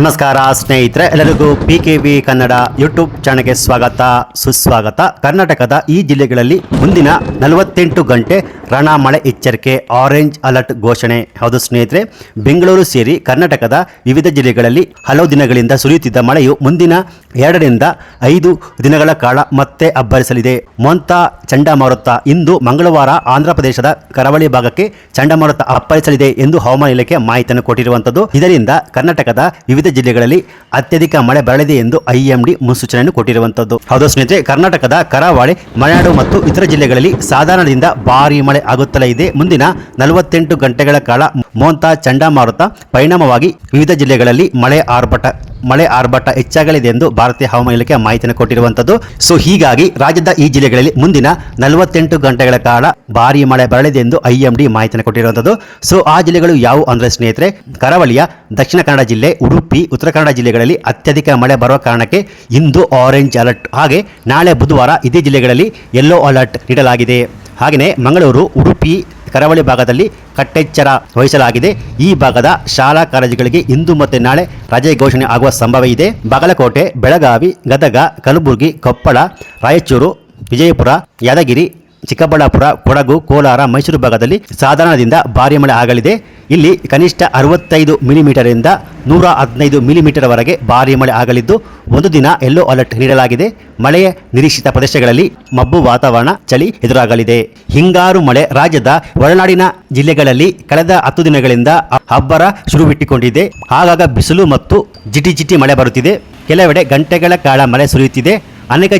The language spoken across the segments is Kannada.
ನಮಸ್ಕಾರ ಸ್ನೇಹಿತರೆ, ಎಲ್ಲರಿಗೂ PKB ಕನ್ನಡ ಯೂಟ್ಯೂಬ್ ಚಾನಲ್ಗೆ ಸ್ವಾಗತ ಸುಸ್ವಾಗತ. ಕರ್ನಾಟಕದ ಈ ಜಿಲ್ಲೆಗಳಲ್ಲಿ ಮುಂದಿನ 48 ಗಂಟೆ ರಣ ಮಳೆ ಎಚ್ಚರಿಕೆ, ಆರೆಂಜ್ ಅಲರ್ಟ್ ಘೋಷಣೆ. ಹೌದು ಸ್ನೇಹಿತರೆ, ಬೆಂಗಳೂರು ಸೇರಿ ಕರ್ನಾಟಕದ ವಿವಿಧ ಜಿಲ್ಲೆಗಳಲ್ಲಿ ಹಲವು ದಿನಗಳಿಂದ ಸುರಿಯುತ್ತಿದ್ದ ಮಳೆಯು ಮುಂದಿನ 2 ರಿಂದ 5 ದಿನಗಳ ಕಾಲ ಮತ್ತೆ ಅಬ್ಬರಿಸಲಿದೆ. ಮೊಂತಾ ಚಂಡಮಾರುತ ಇಂದು ಮಂಗಳವಾರ ಆಂಧ್ರ ಪ್ರದೇಶದ ಕರಾವಳಿ ಭಾಗಕ್ಕೆ ಚಂಡಮಾರುತ ಅಪ್ಪಳಿಸಲಿದೆ ಎಂದು ಹವಾಮಾನ ಇಲಾಖೆ ಮಾಹಿತಿಯನ್ನು ಕೊಟ್ಟಿರುವಂತದ್ದು. ಇದರಿಂದ ಕರ್ನಾಟಕದ ವಿವಿಧ ಜಿಲ್ಲೆಗಳಲ್ಲಿ ಅತ್ಯಧಿಕ ಮಳೆ ಬರಲಿದೆ ಎಂದು IMD ಮುನ್ಸೂಚನೆಯನ್ನು ಕೊಟ್ಟಿರುವಂತದ್ದು. ಹೌದು ಸ್ನೇಹಿತರೆ, ಕರ್ನಾಟಕದ ಕರಾವಳಿ, ಮಲೆನಾಡು ಮತ್ತು ಇತರ ಜಿಲ್ಲೆಗಳಲ್ಲಿ ಸಾಧಾರಣದಿಂದ ಭಾರೀ ಮಳೆ ಆಗುತ್ತಲೇ ಇದೆ. ಮುಂದಿನ 48 ಗಂಟೆಗಳ ಕಾಲ ಮೊಂತಾ ಚಂಡಮಾರುತ ಪರಿಣಾಮವಾಗಿ ವಿವಿಧ ಜಿಲ್ಲೆಗಳಲ್ಲಿ ಮಳೆ ಆರ್ಭಟ ಹೆಚ್ಚಾಗಲಿದೆ ಎಂದು ಭಾರತೀಯ ಹವಾಮಾನ ಇಲಾಖೆ ಮಾಹಿತಿಯನ್ನು ಕೊಟ್ಟಿರುವಂತದ್ದು. ಸೊ ಹೀಗಾಗಿ ರಾಜ್ಯದ ಈ ಜಿಲ್ಲೆಗಳಲ್ಲಿ ಮುಂದಿನ 48 ಗಂಟೆಗಳ ಕಾಲ ಭಾರೀ ಮಳೆ ಬರಲಿದೆ ಎಂದು IMD ಮಾಹಿತಿಯನ್ನು ಕೊಟ್ಟಿರುವಂತದ್ದು. ಸೊ ಆ ಜಿಲ್ಲೆಗಳು ಯಾವುವು ಅಂದ್ರೆ ಸ್ನೇಹಿತರೆ, ಕರಾವಳಿಯ ದಕ್ಷಿಣ ಕನ್ನಡ ಜಿಲ್ಲೆ, ಉಡುಪಿ, ಉತ್ತರ ಕನ್ನಡ ಜಿಲ್ಲೆಗಳಲ್ಲಿ ಅತ್ಯಧಿಕ ಮಳೆ ಬರುವ ಕಾರಣಕ್ಕೆ ಇಂದು ಆರೆಂಜ್ ಅಲರ್ಟ್, ಹಾಗೆ ನಾಳೆ ಬುಧವಾರ ಇದೇ ಜಿಲ್ಲೆಗಳಲ್ಲಿ ಯೆಲ್ಲೋ ಅಲರ್ಟ್ ನೀಡಲಾಗಿದೆ. ಹಾಗೆಯೇ ಮಂಗಳೂರು, ಉಡುಪಿ, ಕರಾವಳಿ ಭಾಗದಲ್ಲಿ ಕಟ್ಟೆಚ್ಚರ ವಹಿಸಲಾಗಿದೆ. ಈ ಭಾಗದ ಶಾಲಾ ಕಾಲೇಜುಗಳಿಗೆ ಇಂದು ಮತ್ತು ನಾಳೆ ರಜೆ ಘೋಷಣೆ ಆಗುವ ಸಂಭವ ಇದೆ. ಬಾಗಲಕೋಟೆ, ಬೆಳಗಾವಿ, ಗದಗ, ಕಲಬುರಗಿ, ಕೊಪ್ಪಳ, ರಾಯಚೂರು, ವಿಜಯಪುರ, ಯಾದಗಿರಿ, ಚಿಕ್ಕಬಳ್ಳಾಪುರ, ಕೊಡಗು, ಕೋಲಾರ, ಮೈಸೂರು ಭಾಗದಲ್ಲಿ ಸಾಧಾರಣದಿಂದ ಭಾರೀ ಮಳೆ ಆಗಲಿದೆ. ಇಲ್ಲಿ ಕನಿಷ್ಠ 65 ಮಿಲಿಮೀಟರ್ನಿಂದ 115 ಮಿಲಿಮೀಟರ್ವರೆಗೆ ಭಾರೀ ಮಳೆ ಆಗಲಿದ್ದು, ಒಂದು ದಿನ ಯೆಲ್ಲೋ ಅಲರ್ಟ್ ನೀಡಲಾಗಿದೆ. ಮಳೆಯ ನಿರೀಕ್ಷಿತ ಪ್ರದೇಶಗಳಲ್ಲಿ ಮಬ್ಬು ವಾತಾವರಣ, ಚಳಿ ಎದುರಾಗಲಿದೆ. ಹಿಂಗಾರು ಮಳೆ ರಾಜ್ಯದ ಒಳನಾಡಿನ ಜಿಲ್ಲೆಗಳಲ್ಲಿ ಕಳೆದ 10 ದಿನಗಳಿಂದ ಅಬ್ಬರ ಶುರುವಿಟ್ಟುಕೊಂಡಿದೆ. ಆಗಾಗ ಬಿಸಿಲು ಮತ್ತು ಜಿಟಿ ಮಳೆ ಬರುತ್ತಿದೆ. ಕೆಲವೆಡೆ ಗಂಟೆಗಳ ಕಾಲ ಮಳೆ ಸುರಿಯುತ್ತಿದೆ. ಅನೇಕ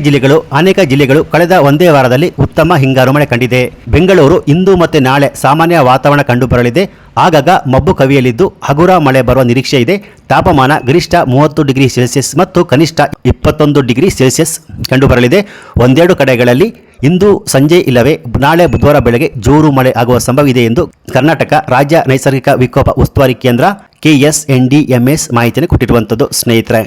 ಜಿಲ್ಲೆಗಳು ಕಳೆದ ಒಂದೇ ವಾರದಲ್ಲಿ ಉತ್ತಮ ಹಿಂಗಾರು ಮಳೆ ಕಂಡಿದೆ. ಬೆಂಗಳೂರು ಇಂದು ಮತ್ತು ನಾಳೆ ಸಾಮಾನ್ಯ ವಾತಾವರಣ ಕಂಡುಬರಲಿದೆ. ಆಗಾಗ ಮಬ್ಬು ಕವಿಯಲಿದ್ದು ಹಗುರ ಮಳೆ ಬರುವ ನಿರೀಕ್ಷೆ ಇದೆ. ತಾಪಮಾನ ಗರಿಷ್ಠ 30 ಡಿಗ್ರಿ ಸೆಲ್ಸಿಯಸ್ ಮತ್ತು ಕನಿಷ್ಠ 21 ಡಿಗ್ರಿ ಸೆಲ್ಸಿಯಸ್ ಕಂಡುಬರಲಿದೆ. ಒಂದೆರಡು ಕಡೆಗಳಲ್ಲಿ ಇಂದು ಸಂಜೆ ಇಲ್ಲವೇ ನಾಳೆ ಬುಧವಾರ ಬೆಳಗ್ಗೆ ಜೋರು ಮಳೆ ಆಗುವ ಸಂಭವ ಇದೆ ಎಂದು ಕರ್ನಾಟಕ ರಾಜ್ಯ ನೈಸರ್ಗಿಕ ವಿಕೋಪ ಉಸ್ತುವಾರಿ ಕೇಂದ್ರ KSNDMS ಮಾಹಿತಿಯನ್ನು ಕೊಟ್ಟಿರುವಂಥದ್ದು ಸ್ನೇಹಿತರೆ.